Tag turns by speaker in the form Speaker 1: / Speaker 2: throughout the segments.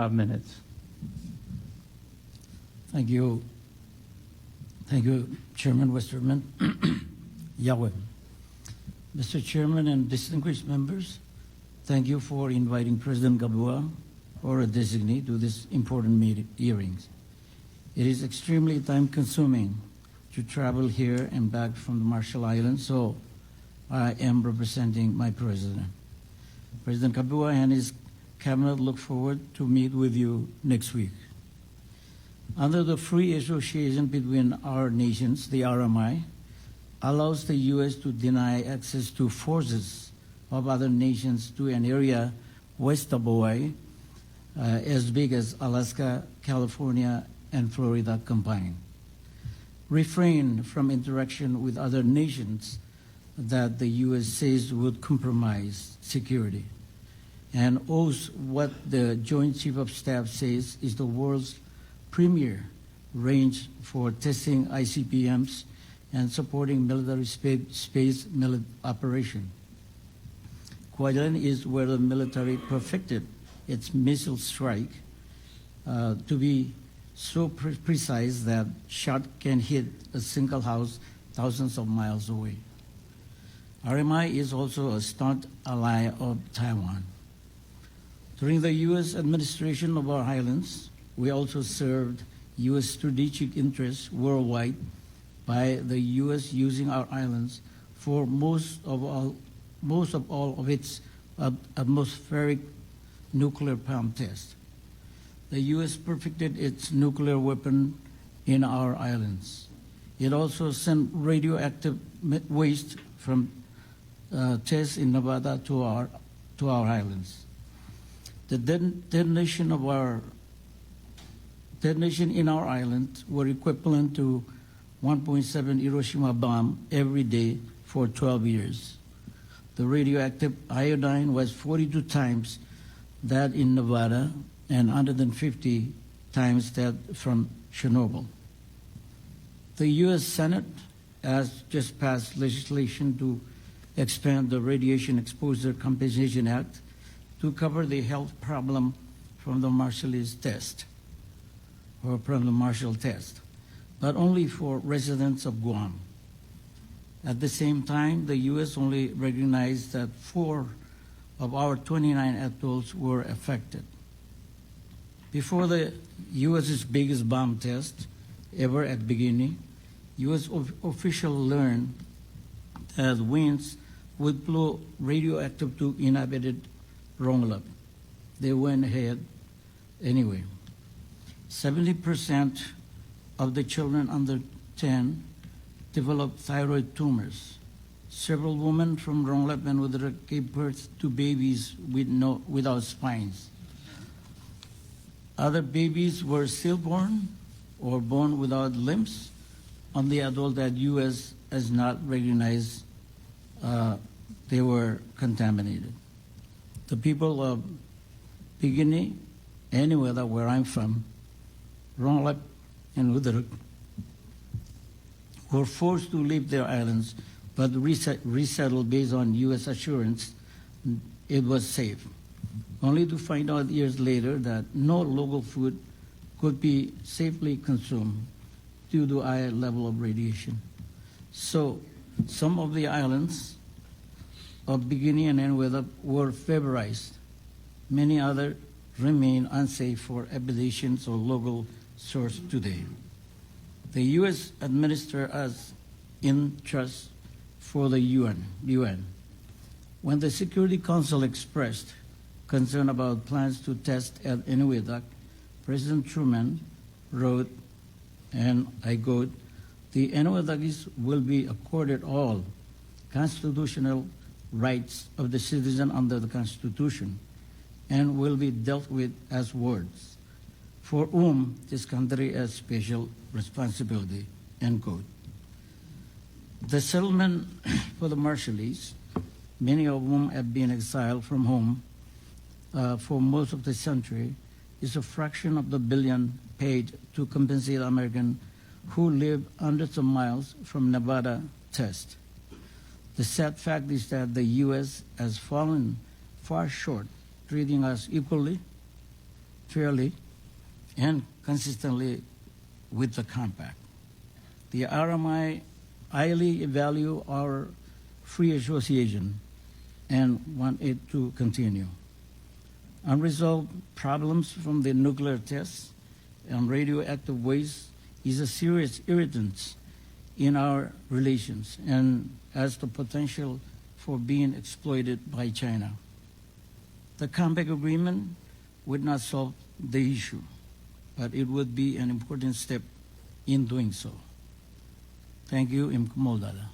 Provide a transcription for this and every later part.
Speaker 1: minutes.
Speaker 2: Thank you. Thank you, Chairman Westerman. Yahweh. Mr. Chairman and distinguished members, thank you for inviting President Gabua or a designee to this important hearings. It is extremely time-consuming to travel here and back from the Marshall Islands, so I am representing my president. President Gabua and his cabinet look forward to meet with you next week. Under the free association between our nations, the RMI allows the U.S. to deny access to forces of other nations to an area west of Hawaii as big as Alaska, California, and Florida combined. Refrain from interaction with other nations that the U.S. says would compromise security, and owes what the Joint Chief of Staff says is the world's premier range for testing ICBMs and supporting military space operation. Kwajalein is where the military perfected its missile strike to be so precise that shot can hit a single house thousands of miles away. RMI is also a staunch ally of Taiwan. During the U.S. administration of our islands, we also served U.S. strategic interests worldwide by the U.S. using our islands for most of all of its atmospheric nuclear bomb tests. The U.S. perfected its nuclear weapon in our islands. It also sent radioactive waste from tests in Nevada to our islands. The detonation in our island were equivalent to 1.7 Hiroshima bomb every day for 12 years. The radioactive iodine was 42 times that in Nevada and 150 times that from Chernobyl. The U.S. Senate has just passed legislation to expand the Radiation Exposure Compensation Act to cover the health problem from the Marshallese test, or from the Marshall test, but only for residents of Guam. At the same time, the U.S. only recognized that 4 of our 29 atolls were affected. Before the U.S.'s biggest bomb test ever at Bikini, U.S. officials learned that winds would blow radioactive to inhabited Rongelap. They went ahead anyway. 70% of the children under 10 developed thyroid tumors. Several women from Rongelap and Woodruff gave birth to babies without spines. Other babies were stillborn or born without limbs on the atoll that U.S. has not recognized they were contaminated. The people of Bikini, anywhere that where I'm from, Rongelap and Woodruff, were forced to leave their islands, but resettled based on U.S. assurance it was safe, only to find out years later that no local food could be safely consumed due to high level of radiation. So some of the islands of Bikini and Enweather were favorized. Many others remain unsafe for habitations or local source today. The U.S. administers us in trust for the UN. When the Security Council expressed concern about plans to test at Enuidak, President Truman wrote, and I quote, "The Enuidakis will be accorded all constitutional rights of the citizen under the Constitution and will be dealt with as wards, for whom this country has special responsibility," end quote. The settlement for the Marshallese, many of whom have been exiled from home for most of the century, is a fraction of the billion paid to compensate Americans who live hundreds of miles from Nevada test. The sad fact is that the U.S. has fallen far short, treating us equally fairly and consistently with the compact. The RMI highly value our free association and want it to continue. Unresolved problems from the nuclear tests and radioactive waste is a serious irritant in our relations and has the potential for being exploited by China. The compact agreement would not solve the issue, but it would be an important step in doing so. Thank you, Im Kumoldada.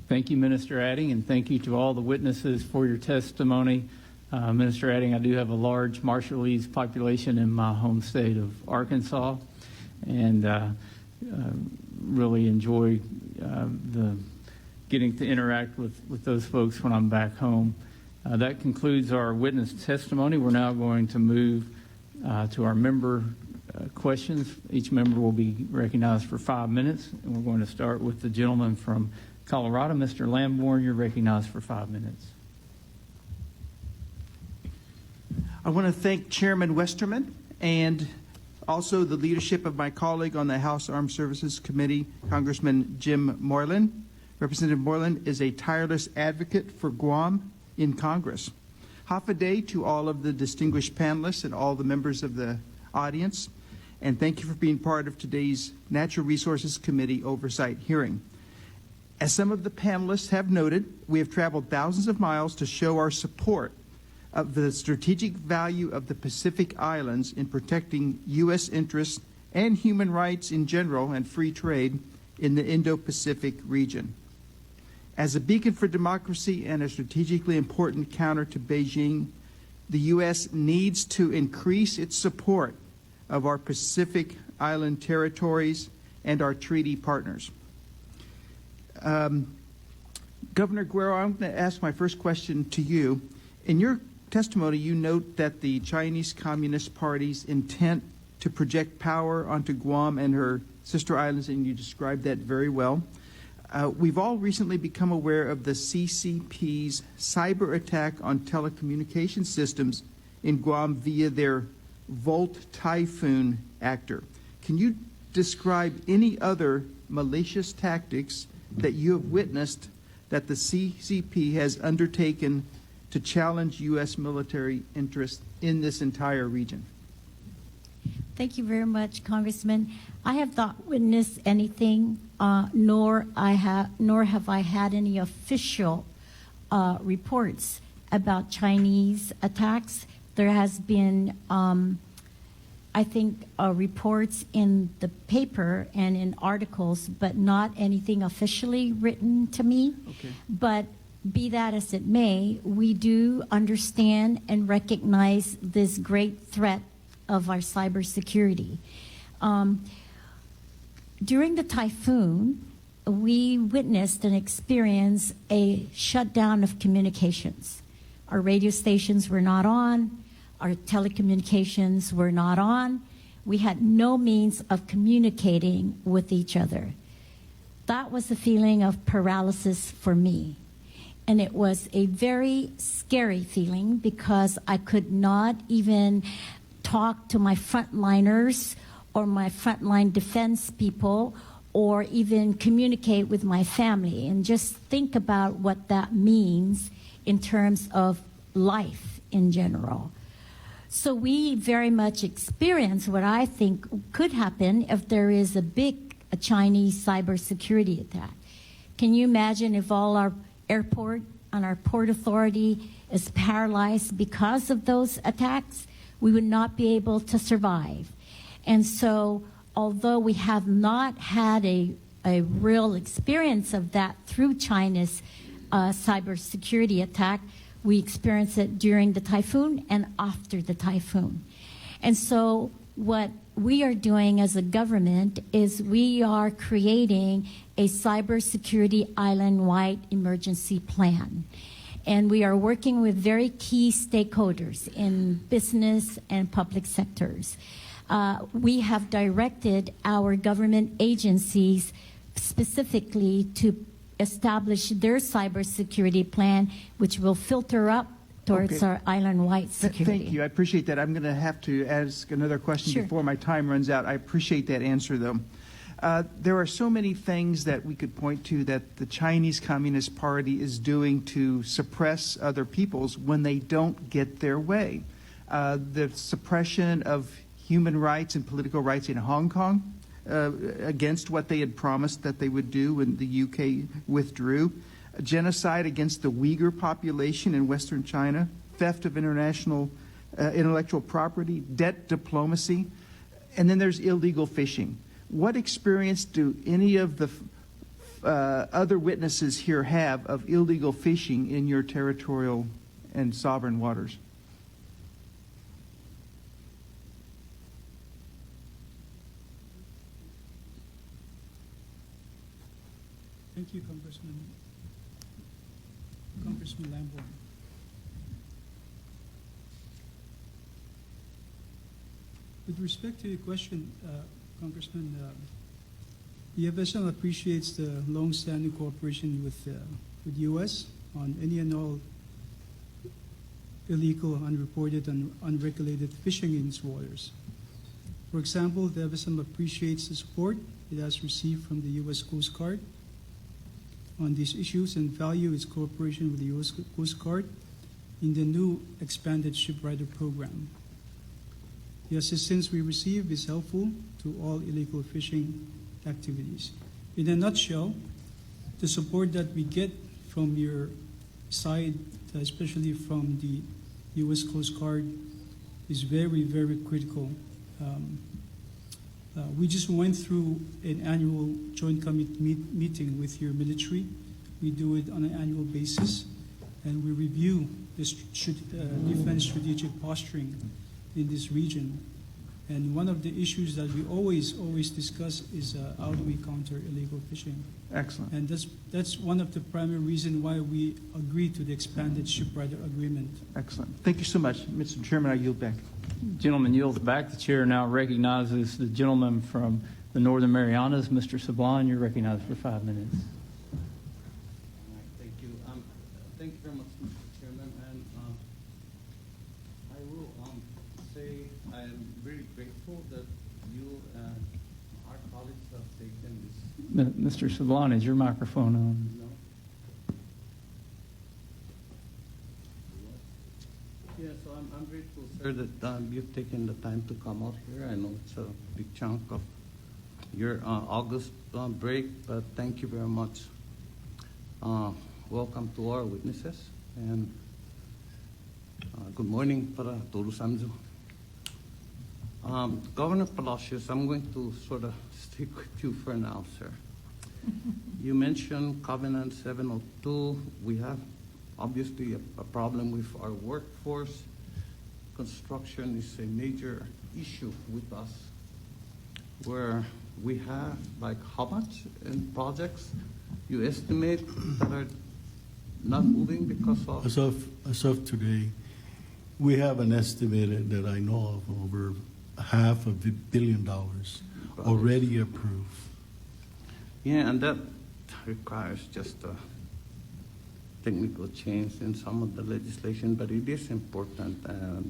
Speaker 1: Thank you, Minister Adding, and thank you to all the witnesses for your testimony. Minister Adding, I do have a large Marshallese population in my home state of Arkansas, and really enjoy getting to interact with those folks when I'm back home. That concludes our witness testimony. We're now going to move to our member questions. Each member will be recognized for 5 minutes, and we're going to start with the gentleman from Colorado. Mr. Lamborn, you're recognized for 5 minutes.
Speaker 3: I want to thank Chairman Westerman and also the leadership of my colleague on the House Armed Services Committee, Congressman Jim Moylan. Representative Moylan is a tireless advocate for Guam in Congress. Hafa to all of the distinguished panelists and all the members of the audience, and thank you for being part of today's Natural Resources Committee oversight hearing. As some of the panelists have noted, we have traveled thousands of miles to show our support of the strategic value of the Pacific Islands in protecting U.S. interests and human rights in general and free trade in the Indo-Pacific region. As a beacon for democracy and a strategically important counter to Beijing, the U.S. needs to increase its support of our Pacific Island territories and our treaty partners. Governor Guerrero, I'm going to ask my first question to you. In your testimony, you note that the Chinese Communist Party's intent to project power onto Guam and her sister islands, and you described that very well. We've all recently become aware of the CCP's cyber attack on telecommunication systems in Guam via their Volt Typhoon actor. Can you describe any other malicious tactics that you have witnessed that the CCP has undertaken to challenge U.S. military interests in this entire region?
Speaker 4: Thank you very much, Congressman. I have not witnessed anything, nor have I had any official reports about Chinese attacks. There has been, I think, reports in the paper and in articles, but not anything officially written to me.
Speaker 3: Okay.
Speaker 4: But be that as it may, we do understand and recognize this great threat of our cybersecurity. During the typhoon, we witnessed and experienced a shutdown of communications. Our radio stations were not on, our telecommunications were not on. We had no means of communicating with each other. That was a feeling of paralysis for me. And it was a very scary feeling because I could not even talk to my frontliners or my frontline defense people or even communicate with my family, and just think about what that means in terms of life in general. So we very much experience what I think could happen if there is a Chinese cybersecurity attack. Can you imagine if all our airport and our port authority is paralyzed because of those attacks? We would not be able to survive. And so, although we have not had a real experience of that through China's cybersecurity attack, we experienced it during the typhoon and after the typhoon. And so what we are doing as a government is we are creating a cybersecurity island-wide emergency plan. And we are working with very key stakeholders in business and public sectors. We have directed our government agencies specifically to establish their cybersecurity plan, which will filter up towards
Speaker 3: Okay.
Speaker 4: our island-wide security.
Speaker 3: Thank you. I appreciate that. I'm going to have to ask another question
Speaker 4: Sure.
Speaker 3: before my time runs out. I appreciate that answer, though. There are so many things that we could point to that the Chinese Communist Party is doing to suppress other peoples when they don't get their way. The suppression of human rights and political rights in Hong Kong, against what they had promised that they would do when the UK withdrew. A genocide against the Uyghur population in Western China, theft of international intellectual property, debt diplomacy, and then there's illegal fishing. What experience do any of the other witnesses here have of illegal fishing in your territorial and sovereign waters?
Speaker 5: Thank you, Congressman Lamborn. With respect to your question, Congressman, the FSM appreciates the long-standing cooperation with the U.S. on any and all illegal, unreported, and unregulated fishing in its waters. For example, the FSM appreciates the support it has received from the U.S. Coast Guard on these issues and value its cooperation with the U.S. Coast Guard in the new expanded shipwrighter program. The assistance we receive is helpful to all illegal fishing activities. In a nutshell, the support that we get from your side, especially from the U.S. Coast Guard, is very, very critical. We just went through an annual joint committee meeting with your military. We do it on an annual basis, and we review the defense strategic posturing in this region. And one of the issues that we always discuss is how do we counter illegal fishing.
Speaker 3: Excellent.
Speaker 5: And that's one of the primary reasons why we agreed to the expanded shipwrighter agreement.
Speaker 3: Excellent. Thank you so much. Mr. Chairman, I yield back.
Speaker 1: Gentleman yields back. The chair now recognizes the gentleman from the Northern Marianas, Mr. Sablon. You're recognized for 5 minutes.
Speaker 6: Thank you. Thank you very much, Mr. Chairman. And I will say I am very grateful that you and our colleagues have taken this.
Speaker 1: Mr. Sablon, is your microphone on?
Speaker 6: No. Yeah, so I'm grateful, sir, that you've taken the time to come out here. I know it's a big chunk of your August break, but thank you very much. Welcome to our witnesses, and good morning para todos samjo. Governor Palacios, I'm going to sort of stick with you for now, sir. You mentioned Covenant 702. We have obviously a problem with our workforce. Construction is a major issue with us, where we have, like, how much in projects you estimate that are not moving because of?
Speaker 7: As of today, we have an estimated that I know of over $500 million already approved.
Speaker 6: Yeah, and that requires just a technical change in some of the legislation, but it is important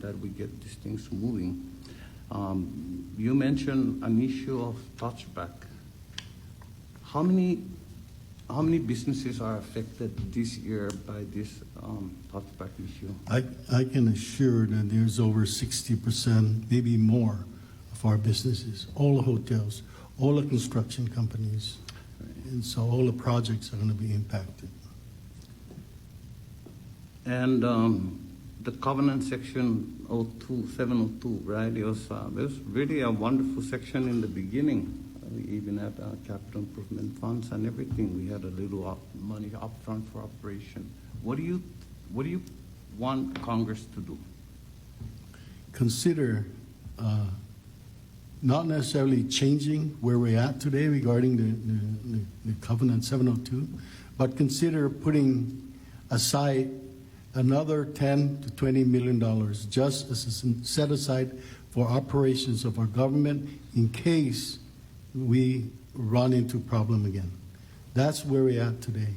Speaker 6: that we get these things moving. You mentioned an issue of touchback. How many businesses are affected this year by this touchback issue?
Speaker 7: I can assure that there's over 60%, maybe more, of our businesses, all the hotels, all the construction companies, and so all the projects are going to be impacted.
Speaker 6: And the covenant section 702, right? There's really a wonderful section in the beginning. We even had capital improvement funds and everything. We had a little money up front for operation. What do you want Congress to do?
Speaker 7: Consider not necessarily changing where we're at today regarding the Covenant 702, but consider putting aside another $10 to $20 million just as a set aside for operations of our government in case we run into problem again. That's where we're at today.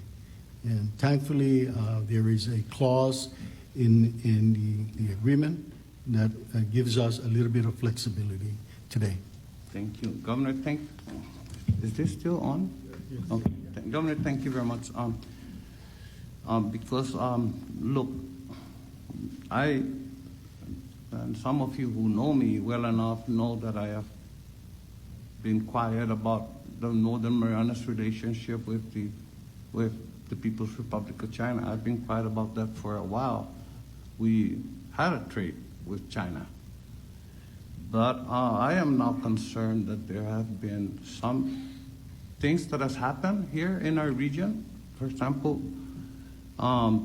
Speaker 7: And thankfully, there is a clause in the agreement that gives us a little bit of flexibility today.
Speaker 6: Thank you. Governor, is this still on? Yes. Okay. Governor, thank you very much. Because, look, and some of you who know me well enough know that I have been quiet about the Northern Marianas relationship with the People's Republic of China. I've been quiet about that for a while. We had a trade with China. But I am now concerned that there have been some things that has happened here in our region. For example, not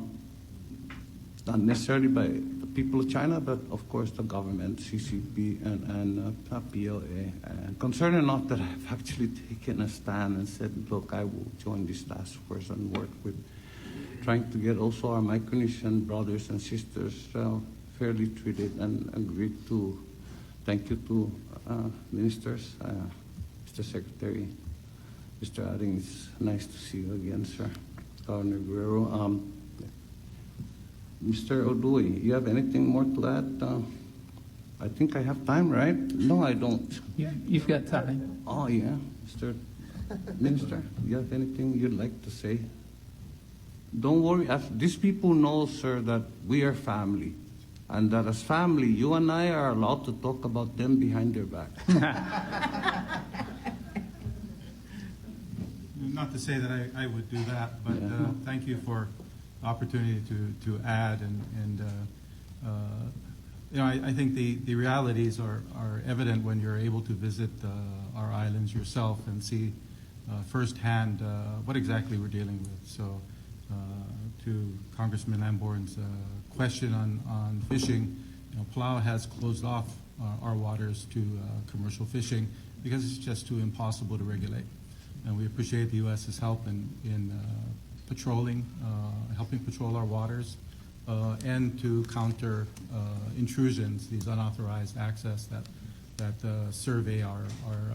Speaker 6: necessarily by the people of China, but of course the government, CCP and PLA. And concerned enough that I've actually taken a stand and said, look, I will join this task force and work with trying to get also our Micronesian brothers and sisters fairly treated, and agreed to. Thank you to ministers, Mr. Secretary, Mr. Adding. It's nice to see you again, sir. Governor Guerrero. Mr. Odui, you have anything more to add? I think I have time, right? No, I don't.
Speaker 1: You've got time.
Speaker 6: Oh, yeah. Mr. Minister, you have anything you'd like to say? Don't worry. These people know, sir, that we are family. And that as family, you and I are allowed to talk about them behind their back.
Speaker 8: Not to say that I would do that, but thank you for the opportunity to add. And you know, I think the realities are evident when you're able to visit our islands yourself and see firsthand what exactly we're dealing with. So to Congressman Lamborn's question on fishing, you know, Palau has closed off our waters to commercial fishing because it's just too impossible to regulate. And we appreciate the U.S.'s help in patrolling, helping patrol our waters, and to counter intrusions, these unauthorized access that survey our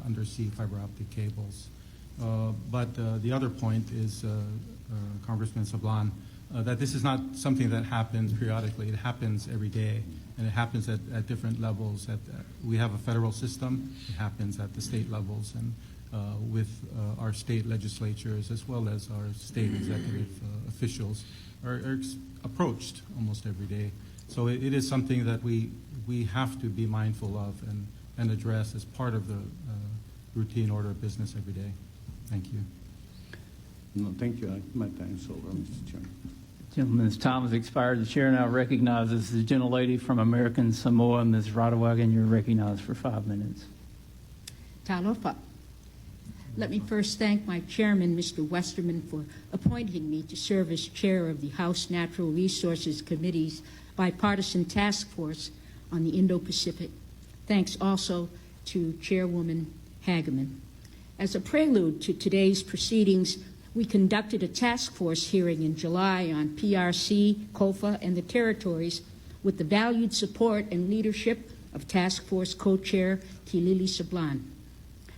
Speaker 8: undersea fiber optic cables. But the other point is, Congressman Sablan, that this is not something that happens periodically. It happens every day, and it happens at different levels. We have a federal system. It happens at the state levels, and with our state legislatures as well as our state executive officials are approached almost every day. So it is something that we have to be mindful of and address as part of the routine order of business every day. Thank you.
Speaker 6: No, thank you. My time's over, Mr. Chairman.
Speaker 1: Gentleman's time has expired. The chair now recognizes the gentlelady from American Samoa, Ms. Radewagen. You're recognized for 5 minutes.
Speaker 9: Talofa. Let me first thank my chairman, Mr. Westerman, for appointing me to serve as chair of the House Natural Resources Committee's bipartisan task force on the Indo-Pacific. Thanks also to Chairwoman Hageman. As a prelude to today's proceedings, we conducted a task force hearing in July on PRC, COFA, and the territories with the valued support and leadership of Task Force Co-Chair Kilili Sablan.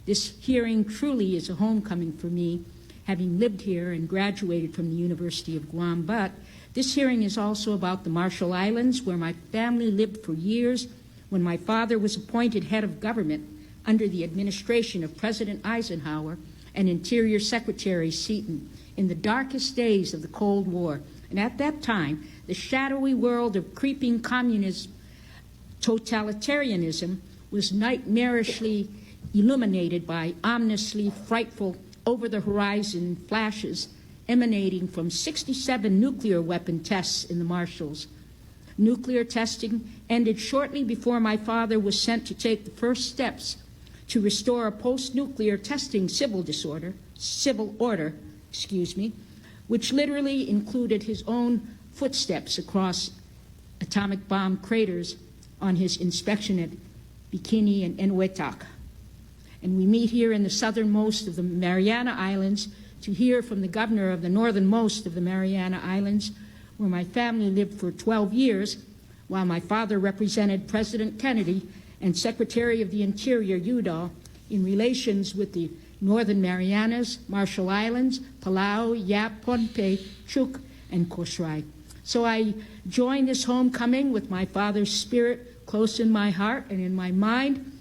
Speaker 9: This hearing truly is a homecoming for me, having lived here and graduated from the University of Guam, but this hearing is also about the Marshall Islands, where my family lived for years when my father was appointed head of government under the administration of President Eisenhower and Interior Secretary Seaton in the darkest days of the Cold War. And at that time, the shadowy world of creeping communism, totalitarianism, was nightmarishly illuminated by ominously frightful over-the-horizon flashes emanating from 67 nuclear weapon tests in the Marshalls. Nuclear testing ended shortly before my father was sent to take the first steps to restore a post-nuclear testing civil order, which literally included his own footsteps across atomic bomb craters on his inspection at Bikini and Enuetak. And we meet here in the southernmost of the Mariana Islands to hear from the governor of the northernmost of the Mariana Islands, where my family lived for 12 years, while my father represented President Kennedy and Secretary of the Interior Udall in relations with the Northern Marianas, Marshall Islands, Palau, Yap, Pohnpei, Chuuk, and Kosrae. So I join this homecoming with my father's spirit close in my heart and in my mind,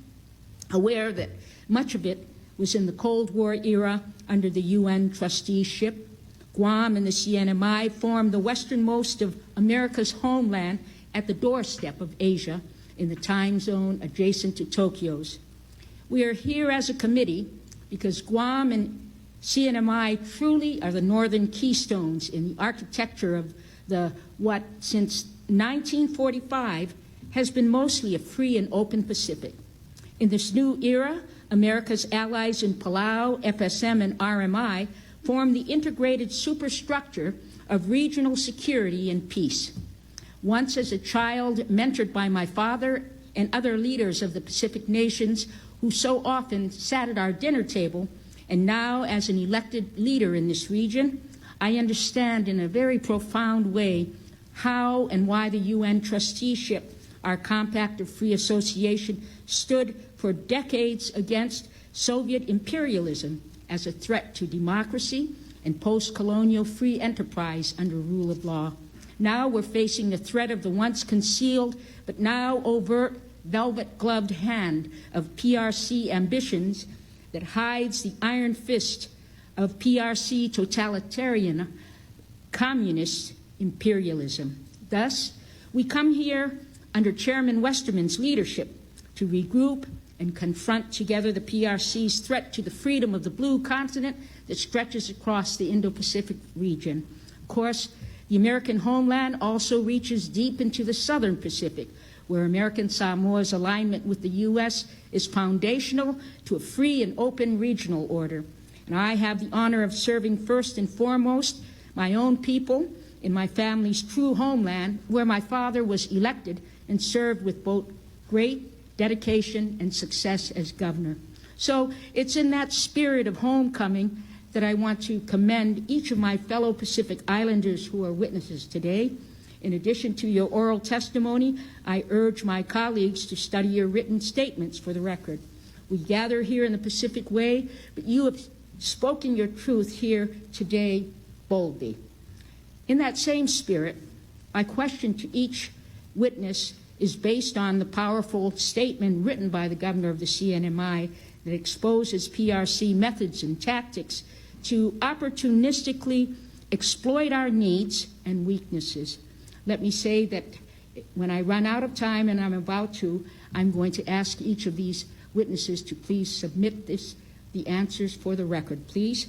Speaker 9: aware that much of it was in the Cold War era under the UN trusteeship. Guam and the CNMI formed the westernmost of America's homeland at the doorstep of Asia in the time zone adjacent to Tokyo's. We are here as a committee because Guam and CNMI truly are the northern keystones in the architecture of what since 1945 has been mostly a free and open Pacific. In this new era, America's allies in Palau, FSM, and RMI form the integrated superstructure of regional security and peace. Once as a child mentored by my father and other leaders of the Pacific nations who so often sat at our dinner table, and now as an elected leader in this region, I understand in a very profound way how and why the UN trusteeship, our Compact of Free Association, stood for decades against Soviet imperialism as a threat to democracy and post-colonial free enterprise under rule of law. Now we're facing the threat of the once concealed but now overt velvet-gloved hand of PRC ambitions that hides the iron fist of PRC totalitarian communist imperialism. Thus, we come here under Chairman Westerman's leadership to regroup and confront together the PRC's threat to the freedom of the blue continent that stretches across the Indo-Pacific region. Of course, the American homeland also reaches deep into the southern Pacific, where American Samoa's alignment with the U.S. is foundational to a free and open regional order. And I have the honor of serving first and foremost my own people in my family's true homeland, where my father was elected and served with both great dedication and success as governor. So it's in that spirit of homecoming that I want to commend each of my fellow Pacific Islanders who are witnesses today. In addition to your oral testimony, I urge my colleagues to study your written statements for the record. We gather here in the Pacific Way, but you have spoken your truth here today boldly. In that same spirit, my question to each witness is based on the powerful statement written by the governor of the CNMI that exposes PRC methods and tactics to opportunistically exploit our needs and weaknesses. Let me say that when I run out of time, and I'm about to, I'm going to ask each of these witnesses to please submit the answers for the record, please.